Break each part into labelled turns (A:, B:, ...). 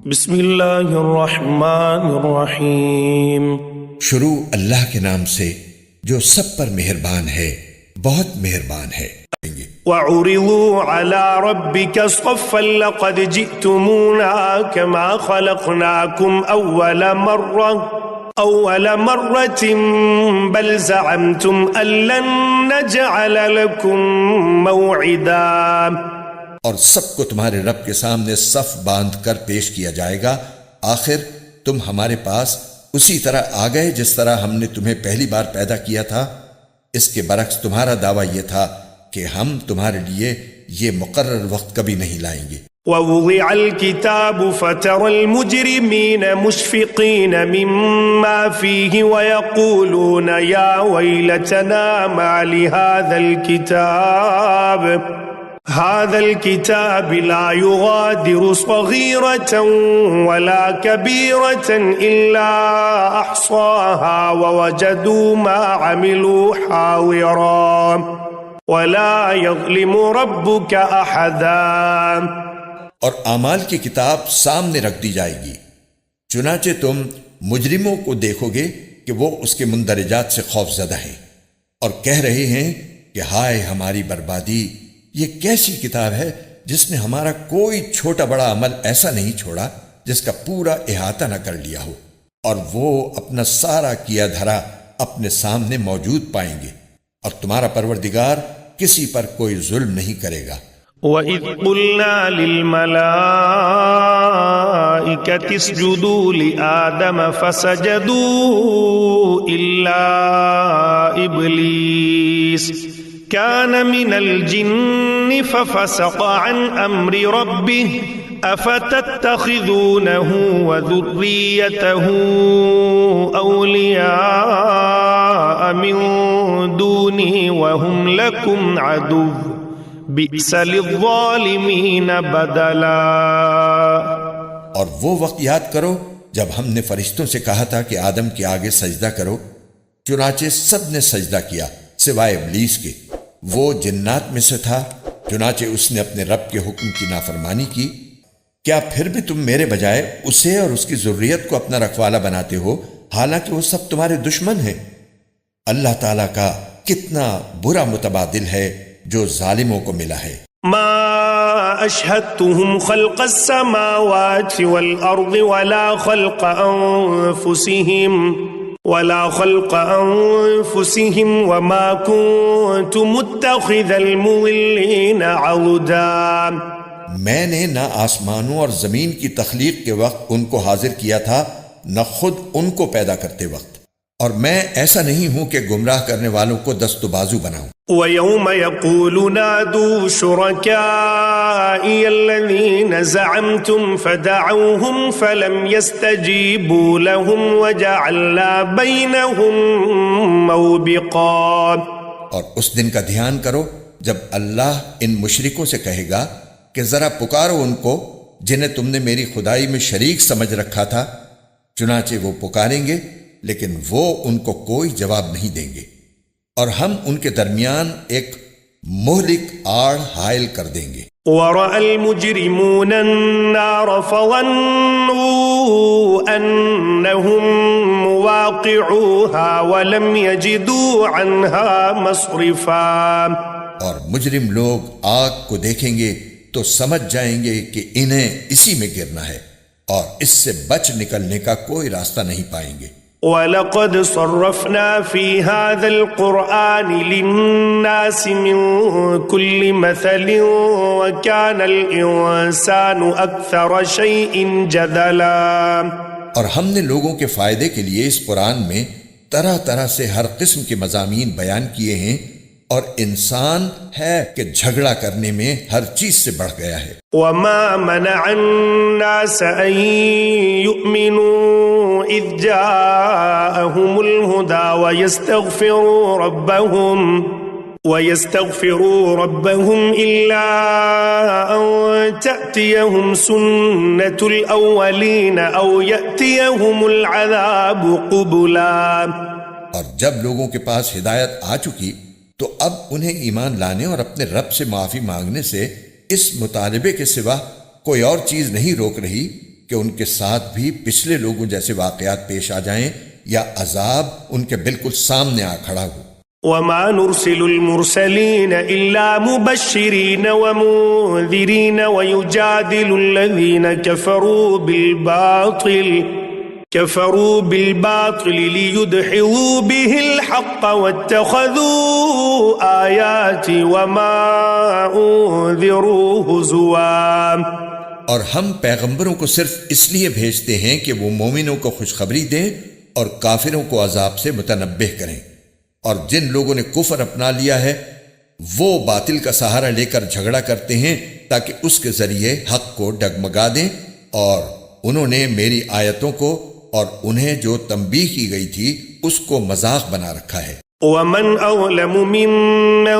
A: بسم اللہ الرحمن الرحیم۔
B: شروع اللہ کے نام سے جو سب پر مہربان ہے، بہت مہربان ہے۔
A: وَعُرِضُوا عَلَىٰ رَبِّكَ صَفًّا لَقَدْ جِئْتُمُونَا كَمَا خَلَقْنَاكُمْ أَوَّلَ مَرَّةٍ بَلْ زَعَمْتُمْ أَن لَّن نَّجْعَلَ لَكُم مَّوْعِدًا۔
B: اور سب کو تمہارے رب کے سامنے صف باندھ کر پیش کیا جائے گا، آخر تم ہمارے پاس اسی طرح آ گئے جس طرح ہم نے تمہیں پہلی بار پیدا کیا تھا۔ اس کے برعکس تمہارا دعویٰ یہ تھا کہ ہم تمہارے لیے یہ مقرر وقت کبھی نہیں لائیں گے۔
A: وَوُضِعَ الْكِتَابُ فَتَرَى الْمُجْرِمِينَ مُشْفِقِينَ مِمَّا فِيهِ وَيَقُولُونَ يَا وَيْلَتَنَا مَا لِهَذَا الكتاب لا يغادر صغيرة ولا كبيرة إلا أحصاها ووجدوا ما عملوا حاضرا ولا يظلم ربك أحدا۔
B: اور اعمال کی کتاب سامنے رکھ دی جائے گی، چنانچہ تم مجرموں کو دیکھو گے کہ وہ اس کے مندرجات سے خوف زدہ ہیں اور کہہ رہے ہیں کہ ہائے ہماری بربادی، یہ کیسی کتاب ہے جس نے ہمارا کوئی چھوٹا بڑا عمل ایسا نہیں چھوڑا جس کا پورا احاطہ نہ کر لیا ہو، اور وہ اپنا سارا کیا دھرا اپنے سامنے موجود پائیں گے، اور تمہارا پروردگار کسی پر کوئی ظلم نہیں کرے گا۔
A: وَإِذْ قُلْنَا لِلْمَلَائِكَةِ اسْجُدُوا لِآدَمَ فَسَجَدُوا إِلَّا إِبْلِيسَ كان من الجن ففسق عن امر ربه افتتخذونه وذريته اولياء من دوني وهم لكم عدو بئس للظالمين بدلا۔
B: اور وہ وقت یاد کرو جب ہم نے فرشتوں سے کہا تھا کہ آدم کے آگے سجدہ کرو، چنانچہ سب نے سجدہ کیا سوائے ابلیس کے، وہ جنات میں سے تھا، چنانچہ اس نے اپنے رب کے حکم کی نافرمانی کی۔ کیا پھر بھی تم میرے بجائے اسے اور اس کی ذریت کو اپنا رکھوالا بناتے ہو، حالانکہ وہ سب تمہارے دشمن ہیں؟ اللہ تعالیٰ کا کتنا برا متبادل ہے جو ظالموں کو ملا ہے۔
A: ما اشهدتهم خلق السماوات والارض ولا خلق انفسهم وما كنت متخذ المضلين عضدا۔
B: میں نے نہ آسمانوں اور زمین کی تخلیق کے وقت ان کو حاضر کیا تھا، نہ خود ان کو پیدا کرتے وقت، اور میں ایسا نہیں ہوں کہ گمراہ کرنے والوں کو دست و بازو بناؤں۔
A: وَيَوْمَ يَقُولُ نَادُوا شُرَكَائِيَ الَّذِينَ زَعَمْتُمْ فَدَعَوْهُمْ فَلَمْ يَسْتَجِيبُوا لَهُمْ وَجَعَلْنَا بَيْنَهُمْ مَوْبِقًا۔
B: اور اس دن کا دھیان کرو جب اللہ ان مشرکوں سے کہے گا کہ ذرا پکارو ان کو جنہیں تم نے میری خدائی میں شریک سمجھ رکھا تھا، چنانچہ وہ پکاریں گے لیکن وہ ان کو کوئی جواب نہیں دیں گے، اور ہم ان کے درمیان ایک مہلک آڑ حائل کر دیں گے۔
A: وَرَأَى الْمُجْرِمُونَ النَّارَ فَظَنُّوا أَنَّهُمْ مُوَاقِعُوهَا وَلَمْ يَجِدُوا عَنْهَا مَصْرِفًا۔
B: اور مجرم لوگ آگ کو دیکھیں گے تو سمجھ جائیں گے کہ انہیں اسی میں گرنا ہے، اور اس سے بچ نکلنے کا کوئی راستہ نہیں پائیں گے۔
A: وَلَقَدْ صَرَّفْنَا فِي هَذَا الْقُرْآنِ لِلنَّاسِ مِنْ كُلِّ مَثَلٍ وَكَانَ الْإِنسَانُ أَكْثَرَ شَيْءٍ جَدَلًا۔
B: اور ہم نے لوگوں کے فائدے کے لیے اس قرآن میں طرح طرح سے ہر قسم کے مضامین بیان کیے ہیں، اور انسان ہے کہ جھگڑا کرنے میں ہر چیز سے بڑھ گیا ہے۔
A: وَمَا مَنَعَ النَّاسَ أَن يُؤْمِنُوا إِذْ جَاءَهُمُ الْهُدَى وَيَسْتَغْفِرُوا رَبَّهُمْ إِلَّا أَن تَأْتِيَهُمْ سُنَّةُ الْأَوَّلِينَ أَوْ يَأْتِيَهُمُ الْعَذَابُ قُبُلًا۔
B: اور جب لوگوں کے پاس ہدایت آ چکی تو اب انہیں ایمان لانے اور اپنے رب سے معافی مانگنے سے اس مطالبے کے سوا کوئی اور چیز نہیں روک رہی کہ ان کے ساتھ بھی پچھلے لوگوں جیسے واقعات پیش آ جائیں یا عذاب ان کے بالکل سامنے آ کھڑا ہو۔
A: وما نرسل المرسلين إلا مبشرين ومنذرين ويجادل الذين كفروا بالباطل ليدحضوا به الحق واتخذوا آياتي وما أنذروا هزوا۔
B: اور ہم پیغمبروں کو صرف اس لیے بھیجتے ہیں کہ وہ مومنوں کو خوشخبری دیں اور کافروں کو عذاب سے متنبہ کریں، اور جن لوگوں نے کفر اپنا لیا ہے وہ باطل کا سہارا لے کر جھگڑا کرتے ہیں تاکہ اس کے ذریعے حق کو ڈگمگا دیں، اور انہوں نے میری آیتوں کو اور انہیں جو تنبیہ کی گئی تھی اس کو مذاق بنا رکھا ہے۔
A: ومن أظلم ممن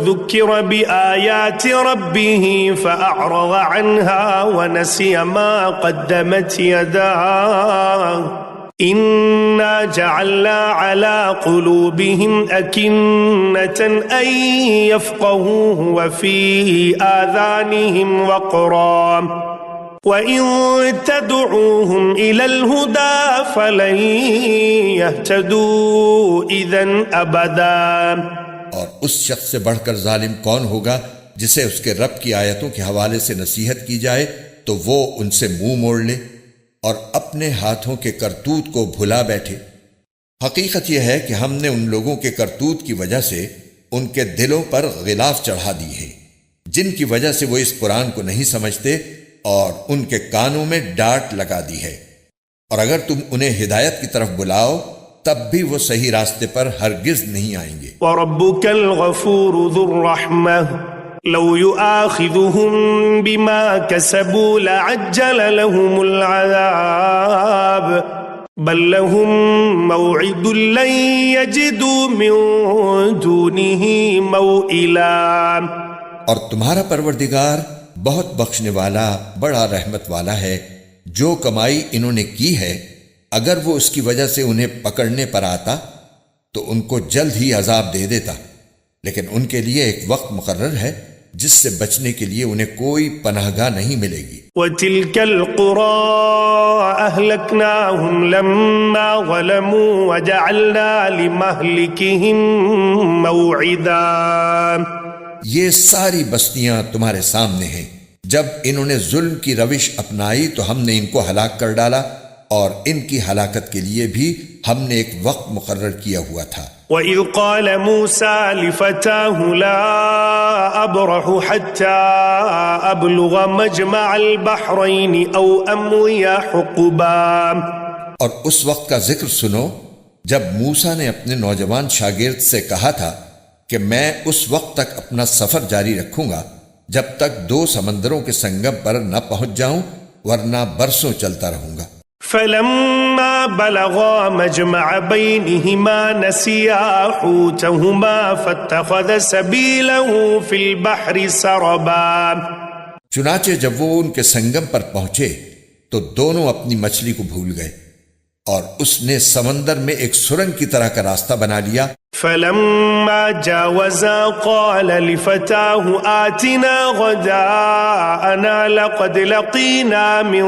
A: ذكر بآيات ربه فأعرض عنها ونسي ما قدمت يداه إنا جعلنا على قلوبهم أكنة أن يفقهوه وفي آذانهم وقرا وَإِن تَدْعُوهُمْ إِلَى الْهُدَى فَلَن يَهْتَدُوا إِذًا أَبَدًا۔
B: اور اس شخص سے بڑھ کر ظالم کون ہوگا جسے اس کے رب کی آیتوں کے حوالے سے نصیحت کی جائے تو وہ ان سے منہ موڑ لے اور اپنے ہاتھوں کے کرتوت کو بھلا بیٹھے۔ حقیقت یہ ہے کہ ہم نے ان لوگوں کے کرتوت کی وجہ سے ان کے دلوں پر غلاف چڑھا دی ہے، جن کی وجہ سے وہ اس قرآن کو نہیں سمجھتے، اور ان کے کانوں میں ڈانٹ لگا دی ہے، اور اگر تم انہیں ہدایت کی طرف بلاؤ تب بھی وہ صحیح راستے پر ہرگز نہیں آئیں گے۔
A: وَرَبُّكَ الْغَفُورُ ذُو الرَّحْمَةِ لَوْ يُؤَاخِذُهُم بِمَا كَسَبُوا لَعَجَّلَ لَهُمُ الْعَذَابَ بَل لَّهُم مَّوْعِدٌ لَّن يَجِدُوا مِن دُونِهِ مَوْئِلًا۔
B: اور تمہارا پروردگار بہت بخشنے والا بڑا رحمت والا ہے، جو کمائی انہوں نے کی ہے اگر وہ اس کی وجہ سے انہیں پکڑنے پر آتا تو ان کو جلد ہی عذاب دے دیتا، لیکن ان کے لیے ایک وقت مقرر ہے جس سے بچنے کے لیے انہیں کوئی پناہ گاہ نہیں ملے گی۔
A: وَتِلْكَ الْقُرَىٰ أَهْلَكْنَاهُمْ لَمَّا ظَلَمُوا وَجَعَلْنَا لِمَهْلِكِهِم مَّوْعِدًا۔
B: یہ ساری بستیاں تمہارے سامنے ہیں، جب انہوں نے ظلم کی روش اپنائی تو ہم نے ان کو ہلاک کر ڈالا، اور ان کی ہلاکت کے لیے بھی ہم نے ایک وقت مقرر کیا ہوا تھا۔
A: وَإِذْ قَالَ مُوسَىٰ لِفَتَاهُ لَا أَبْرَحُ حَتَّىٰ أَبْلُغَ مَجْمَعَ الْبَحْرَيْنِ أَوْ أَمْضِيَ حُقُبًا۔
B: اور اس وقت کا ذکر سنو جب موسیٰ نے اپنے نوجوان شاگرد سے کہا تھا کہ میں اس وقت تک اپنا سفر جاری رکھوں گا جب تک دو سمندروں کے سنگم پر نہ پہنچ جاؤں، ورنہ برسوں چلتا رہوں گا۔
A: فَلَمَّا بَلَغَا مَجْمَعَ بَيْنِهِمَا نَسِيَا حُوتَهُمَا فَاتَّخَذَ سَبِيلَهُ فِي الْبَحْرِ سَرَبًا۔
B: چنانچہ جب وہ ان کے سنگم پر پہنچے تو دونوں اپنی مچھلی کو بھول گئے، اور اس نے سمندر میں ایک سرنگ کی طرح کا راستہ بنا لیا۔
A: فَلَمَّا جَاوَزَا قَالَ لِفَتَاهُ آتِنَا غَدَاءَنَا لَقَدْ لَقِينَا مِن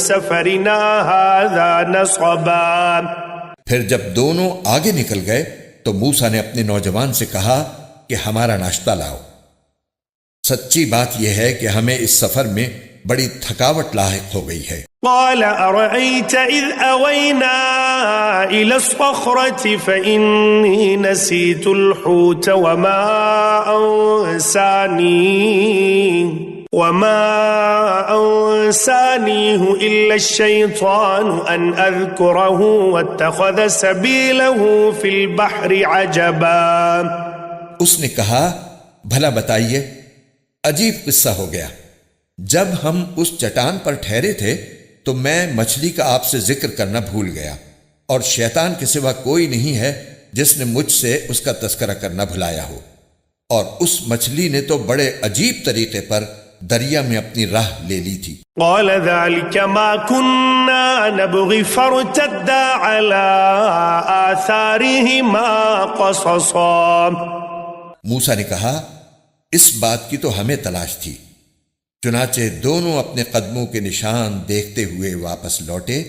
A: سَفَرِنَا هَٰذَا نَصَبًا۔
B: پھر جب دونوں آگے نکل گئے تو موسیٰ نے اپنے نوجوان سے کہا کہ ہمارا ناشتہ لاؤ۔ سچی بات یہ ہے کہ ہمیں اس سفر میں بڑی تھکاوٹ لاحق ہو گئی ہے۔
A: قال أرأيت إذ أوينا إلى الصخرة فإني نسيت الحوت وما أنسانيه إلا الشيطان أن أذكره واتخذ سبيله في البحر عجبا۔
B: اس نے کہا بھلا بتائیے، عجیب قصہ ہو گیا، جب ہم اس چٹان پر ٹھہرے تھے تو میں مچھلی کا آپ سے ذکر کرنا بھول گیا، اور شیطان کے سوا کوئی نہیں ہے جس نے مجھ سے اس کا تذکرہ کرنا بھلایا ہو، اور اس مچھلی نے تو بڑے عجیب طریقے پر دریا میں اپنی راہ لے لی تھی۔
A: قال ذلك ما كنا نبغي فارتدا على آثارهما قصصا۔
B: موسیٰ نے کہا اس بات کی تو ہمیں تلاش تھی چنانچہ دونوں اپنے قدموں کے نشان دیکھتے ہوئے واپس لوٹے